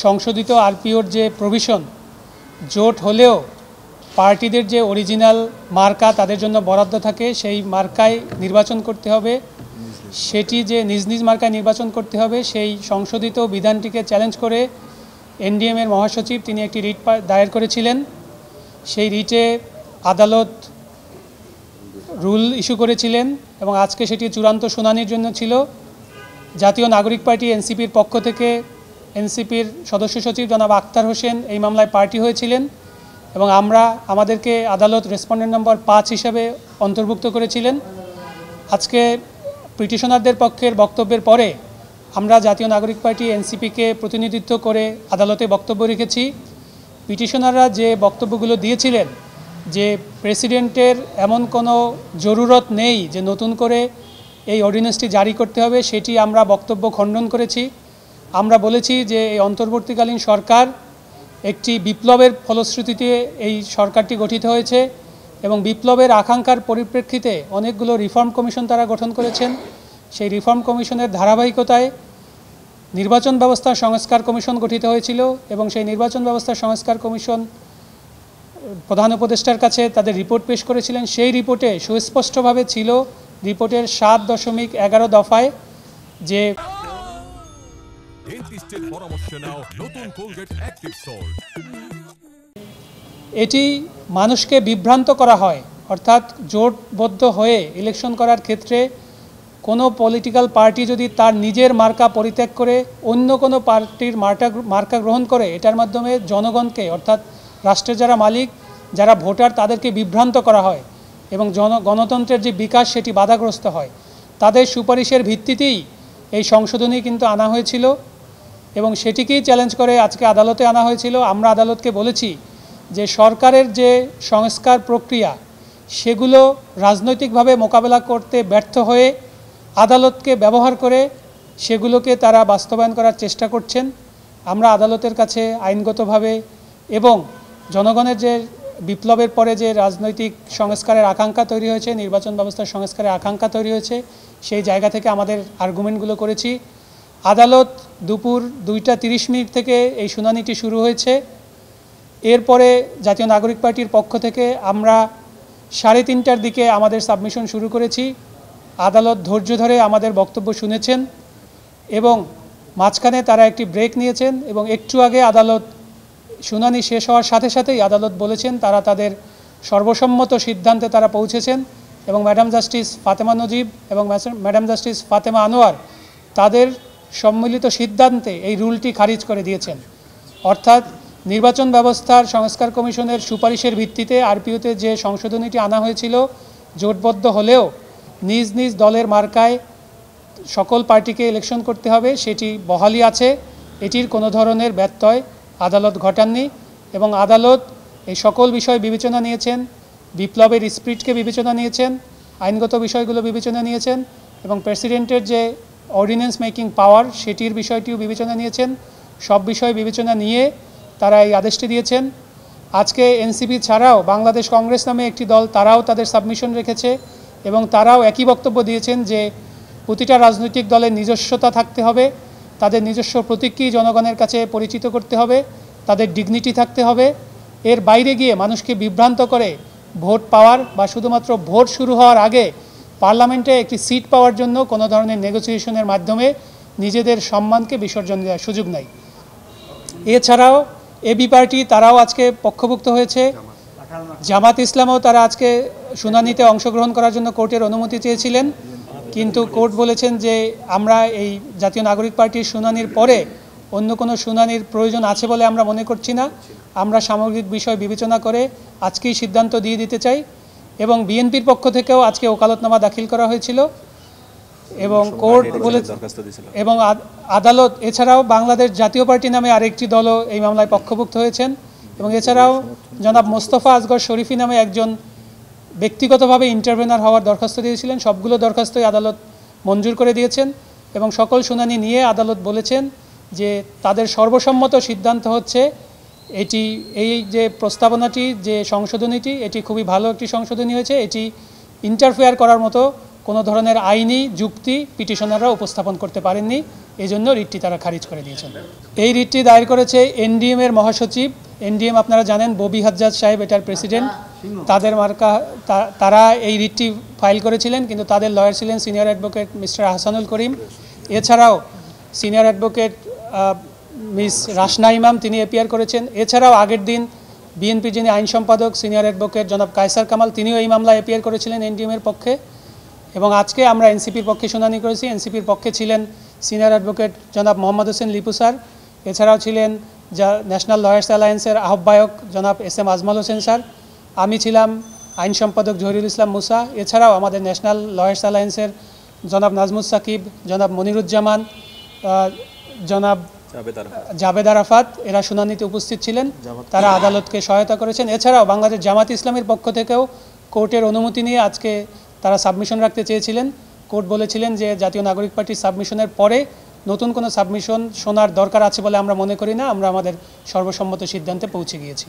সংশোধিত আরপিওর যে প্রভিশন জোট হলেও পার্টিদের যে অরিজিনাল মার্কা তাদের জন্য বরাদ্দ থাকে সেই মার্কায় নির্বাচন করতে হবে, সেটি যে নিজ নিজ মার্কায় নির্বাচন করতে হবে সেই সংশোধিত বিধানটিকে চ্যালেঞ্জ করে এনডিএমের মহাসচিব তিনি একটি রিট দায়ের করেছিলেন। সেই রিটে আদালত রুল ইস্যু করেছিলেন এবং আজকে সেটি চূড়ান্ত শুনানির জন্য ছিল। জাতীয় নাগরিক পার্টি এনসিপির পক্ষ থেকে এনসিপির সদস্য সচিব জনাব আখতার হোসেন এই মামলায় পার্টি হয়েছিলেন এবং আমাদেরকে আদালত রেসপন্ডেন্ট নম্বর 5 হিসাবে অন্তর্ভুক্ত করেছিলেন। আজকে পিটিশনারদের পক্ষের বক্তব্যের পরে আমরা জাতীয় নাগরিক পার্টি এনসিপিকে প্রতিনিধিত্ব করে আদালতে বক্তব্য রেখেছি। পিটিশনাররা যে বক্তব্যগুলো দিয়েছিলেন যে প্রেসিডেন্টের এমন কোনো জরুরত নেই যে নতুন করে এই অর্ডিন্যান্সটি জারি করতে হবে, সেটি আমরা বক্তব্য খণ্ডন করেছি। আমরা বলেছি যে এই অন্তর্বর্তীকালীন সরকার একটি বিপ্লবের ফলশ্রুতিতে এই সরকারটি গঠিত হয়েছে এবং বিপ্লবের আকাঙ্ক্ষার পরিপ্রেক্ষিতে অনেকগুলো রিফর্ম কমিশন তারা গঠন করেছেন। সেই রিফর্ম কমিশনের ধারাবাহিকতায় নির্বাচন ব্যবস্থা সংস্কার কমিশন গঠিত হয়েছিল এবং সেই নির্বাচন ব্যবস্থা সংস্কার কমিশন প্রধান উপদেষ্টার কাছে তাদের রিপোর্ট পেশ করেছিলেন। সেই রিপোর্টে সুস্পষ্টভাবে ছিল, রিপোর্টের 7.11 দফায় যে এটি মানুষকে বিভ্রান্ত করা হয়, অর্থাৎ জোটবদ্ধ হয়ে ইলেকশন করার ক্ষেত্রে কোনো পলিটিক্যাল পার্টি যদি তার নিজের মার্কা পরিত্যাগ করে অন্য কোনো পার্টির মার্কা গ্রহণ করে, এটার মাধ্যমে জনগণকে অর্থাৎ রাষ্ট্রের যারা মালিক যারা ভোটার তাদেরকে বিভ্রান্ত করা হয় এবং গণতন্ত্রের যে বিকাশ সেটি বাধাগ্রস্ত হয়। তাদের সুপারিশের ভিত্তিতেই এই সংশোধনী কিন্তু আনা হয়েছিল এবং সেটিকেই চ্যালেঞ্জ করে আজকে আদালতে আনা হয়েছিল। আমরা আদালতকে বলেছি যে সরকারের যে সংস্কার প্রক্রিয়া সেগুলো রাজনৈতিকভাবে মোকাবেলা করতে ব্যর্থ হয়ে আদালতকে ব্যবহার করে সেগুলোকে তারা বাস্তবায়ন করার চেষ্টা করছেন। আমরা আদালতের কাছে আইনগতভাবে এবং জনগণের যে বিপ্লবের পরে যে রাজনৈতিক সংস্কারের আকাঙ্ক্ষা তৈরি হয়েছে, নির্বাচন ব্যবস্থার সংস্কারের আকাঙ্ক্ষা তৈরি হয়েছে, সেই জায়গা থেকে আমাদের আর্গুমেন্টগুলো করেছি। আদালত দুপুর 2:30 থেকে এই শুনানিটি শুরু হয়েছে। এরপরে জাতীয় নাগরিক পার্টির পক্ষ থেকে আমরা 3:30টার দিকে আমাদের সাবমিশন শুরু করেছি। আদালত ধৈর্য ধরে আমাদের বক্তব্য শুনেছেন এবং মাঝখানে তারা একটি ব্রেক নিয়েছেন এবং একটু আগে আদালত শুনানি শেষ হওয়ার সাথে সাথেই আদালত বলেছেন তারা তাদের সর্বসম্মত সিদ্ধান্তে তারা পৌঁছেছেন এবং ম্যাডাম জাস্টিস ফাতেমা নজিব এবং ম্যাডাম জাস্টিস ফাতেমা আনোয়ার তাদের সম্মিলিত সিদ্ধান্তে এই রুলটি খারিজ করে দিয়েছেন। অর্থাৎ নির্বাচন ব্যবস্থার সংস্কার কমিশনের সুপারিশের ভিত্তিতে আরপিওতে যে সংশোধনীটি আনা হয়েছিল জোটবদ্ধ হলেও নিজ নিজ দলের মার্কায় সকল পার্টিকে ইলেকশন করতে হবে, সেটি বহালি আছে। এটির কোনো ধরনের ব্যত্যয় আদালত ঘটাননি এবং আদালত এই সকল বিষয় বিবেচনা নিয়েছেন, বিপ্লবের স্পিরিটকে বিবেচনা নিয়েছেন, আইনগত বিষয়গুলো বিবেচনা নিয়েছেন এবং প্রেসিডেন্টের যে অর্ডিন্যান্স মেকিং পাওয়ার সেটির বিষয়টিও বিবেচনা নিয়েছেন। সব বিষয় বিবেচনা নিয়ে তারা এই আদেশটি দিয়েছেন। আজকে এনসিপি ছাড়াও বাংলাদেশ কংগ্রেস নামে একটি দল তারাও তাদের সাবমিশন রেখেছে এবং তারাও একই বক্তব্য দিয়েছেন যে প্রতিটা রাজনৈতিক দলের নিজস্বতা থাকতে হবে, তাদের নিজস্ব প্রতীককেই জনগণের কাছে পরিচিত করতে হবে, তাদের ডিগনিটি থাকতে হবে। এর বাইরে গিয়ে মানুষকে বিভ্রান্ত করে ভোট পাওয়ার বা শুধুমাত্র ভোট শুরু হওয়ার আগে পার্লামেন্টে একটি সিট পাওয়ার জন্য কোনো ধরনের নেগোসিয়েশনের মাধ্যমে নিজেদের সম্মানকে বিসর্জন দেওয়ার সুযোগ নাই। এছাড়াও এবি পার্টি তারাও আজকে পক্ষভুক্ত হয়েছে, জামাত ইসলামও তারা আজকে শুনানিতে অংশগ্রহণ করার জন্য কোর্টের অনুমতি চেয়েছিলেন, কিন্তু কোর্ট বলেছেন যে আমরা এই জাতীয় নাগরিক পার্টির শুনানির পরে অন্য কোনো শুনানির প্রয়োজন আছে বলে আমরা মনে করছি না। আমরা সামগ্রিক বিষয় বিবেচনা করে আজকেই সিদ্ধান্ত দিয়ে দিতে চাই এবং বিএনপির পক্ষ থেকেও আজকে ওকালতনামা দাখিল করা হয়েছিল এবং কোর্ট বলে এবং আদালত এছাড়াও বাংলাদেশ জাতীয় পার্টি নামে আরেকটি দলও এই মামলায় পক্ষভুক্ত হয়েছেন এবং এছাড়াও জনাব মোস্তফা আসগর শরীফি নামে একজন ব্যক্তিগতভাবে ইন্টারভেনার হওয়ার দরখাস্ত দিয়েছিলেন। সবগুলো দরখাস্তই আদালত মঞ্জুর করে দিয়েছেন এবং সকল শুনানি নিয়ে আদালত বলেছেন যে তাদের সর্বসম্মত সিদ্ধান্ত হচ্ছে এই যে প্রস্তাবনাটি যে সংশোধনীটি এটি খুবই ভালো একটি সংশোধনী হয়েছে, এটি ইন্টারফেয়ার করার মতো কোনো ধরনের আইনি যুক্তি পিটিশনাররা উপস্থাপন করতে পারেননি এই জন্য রিটটি তারা খারিজ করে দিয়েছেন। এই রিটটি দায়ের করেছে এনডিএম এর মহাসচিব। এনডিএম আপনারা জানেন ববি হাজ্জাজ সাহেব এটার প্রেসিডেন্ট, তাদের মার্কা তারা এই রিটটি ফাইল করেছিলেন, কিন্তু তাদের লয়ার ছিলেন সিনিয়র অ্যাডভোকেট মিস্টার আহসানুল করিম। এছাড়াও সিনিয়র অ্যাডভোকেট মিস রাশনা ইমাম, তিনি অ্যাপিয়ার করেছেন। এছাড়াও আগের দিন বিএনপি যিনি আইন সম্পাদক সিনিয়র অ্যাডভোকেট জনাব কায়সার কামাল, তিনিও এই মামলায় অ্যাপিয়ার করেছিলেন এনডিএম এর পক্ষে। এবং আজকে আমরা এনসিপির পক্ষে শুনানি করেছি। এনসিপির পক্ষে ছিলেন সিনিয়র অ্যাডভোকেট জনাব মোহাম্মদ হোসেন লিপু স্যার, এছাড়াও ছিলেন ন্যাশনাল লয়ার্স অ্যালায়েন্সের আহ্বায়ক জনাব SM আজমল হোসেন স্যার, আমি ছিলাম আইন সম্পাদক জহিরুল ইসলাম মুসা, এছাড়াও আমাদের ন্যাশনাল লয়ার্স অ্যালায়েন্সের জনাব নাজমুস সাকিব, জনাব মনিরুজ্জামান, জনাব জাবেদ আরাফাত, এরা শুনানিতে উপস্থিত ছিলেন, তারা আদালতকে সহায়তা করেছেন। এছাড়াও বাংলাদেশ জামাত ইসলামের পক্ষ থেকেও কোর্টের অনুমতি নিয়ে আজকে তারা সাবমিশন রাখতে চেয়েছিলেন। কোর্ট বলেছিলেন যে জাতীয় নাগরিক পার্টির সাবমিশনের পরে নতুন কোনো সাবমিশন শোনার দরকার আছে বলে আমরা মনে করি না, আমরা আমাদের সর্বসম্মত সিদ্ধান্তে পৌঁছে গিয়েছি।